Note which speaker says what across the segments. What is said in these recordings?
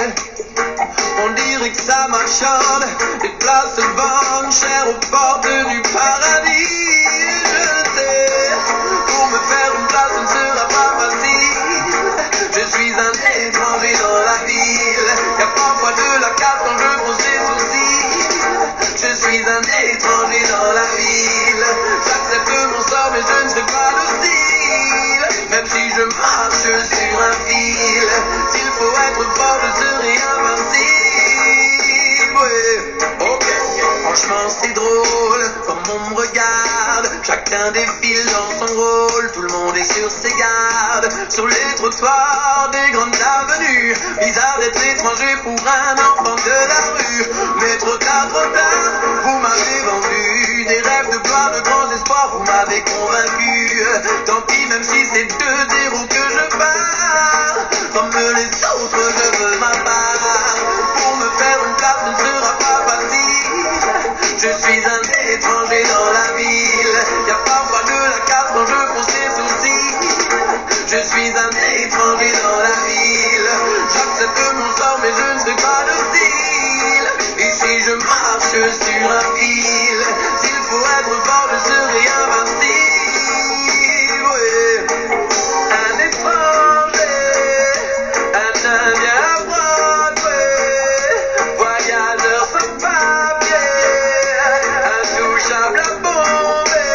Speaker 1: vie. On dirait que ça marchande, les places se vendent cher aux portes du paradis. Je sais, pour me faire une place, ce ne sera pas facile. Je suis un étranger dans la ville, y a parfois de la casse quand je pose des sourcils. Je suis un étranger dans la ville, j'accepte mon sort mais je ne serai pas docile. Même si je marche sur un fil, s'il faut être fort je serai invincible. Ouais, ok, franchement c'est drôle, comme on me regarde, chacun défile dans son rôle, tout le monde est sur ses gardes, sur les trottoirs des grandes avenues, bizarre d'être étranger pour un enfant de la rue, mais trop tard, vous m'avez vendu, des rêves de gloire, de grands espoirs, vous m'avez convaincu, tant pis même si c'est 2-0 que je pars, comme les autres je veux ma part, pour me faire une place ce ne sera pas facile, je suis un étranger dans la ville, y a parfois de la casse quand je pose des sourcils, je suis un étranger dans la ville, j'accepte mon sort mais je ne serai pas docile, et si je marche sur un fil, s'il faut être fort je serai invincible, ouais. Un étranger, un indien à Broadway, voyageur sans papier, intouchable à bomber.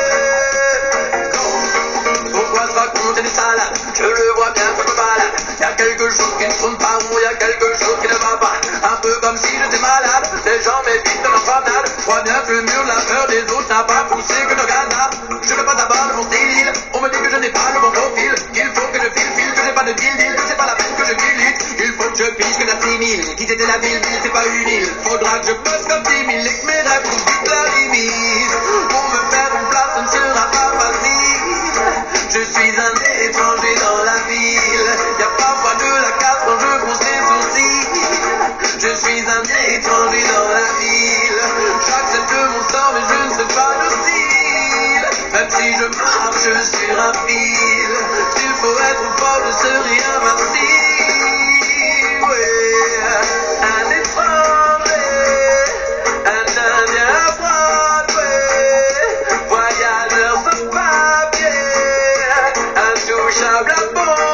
Speaker 1: Pourquoi se raconter des salades? Je le vois bien, ça me balade. Y'a quelque chose qui ne tourne pas rond, y'a quelque chose qui ne va pas. Un peu comme si j'étais malade, les gens m'évitent de leur promenade. Vois bien que le mur de la peur des autres n'a pas poussé que de Ghana. Je veux pas d'abord de mon style, on me dit que je n'ai pas le bon profil. Il faut que je file, que j'ai pas de deal, c'est pas la peine que je milite. Il faut que je pige, que j'assimile, quitter la ville, c'est pas une île. Faudra que je bosse comme 10 000 et que mes rêves trouvent vite la limite. Pour me faire une place, ce ne sera pas facile. Je suis un étranger dans la ville, y'a parfois de la casse quand je pose des sourcils. Je suis un étranger dans la ville, j'accepte mon sort mais je ne serai pas docile. Même si je marche sur un fil, s'il faut être fort je serai invincible. Ouais. Un étranger, un indien à Broadway, voyageur sans papier, intouchable à bon.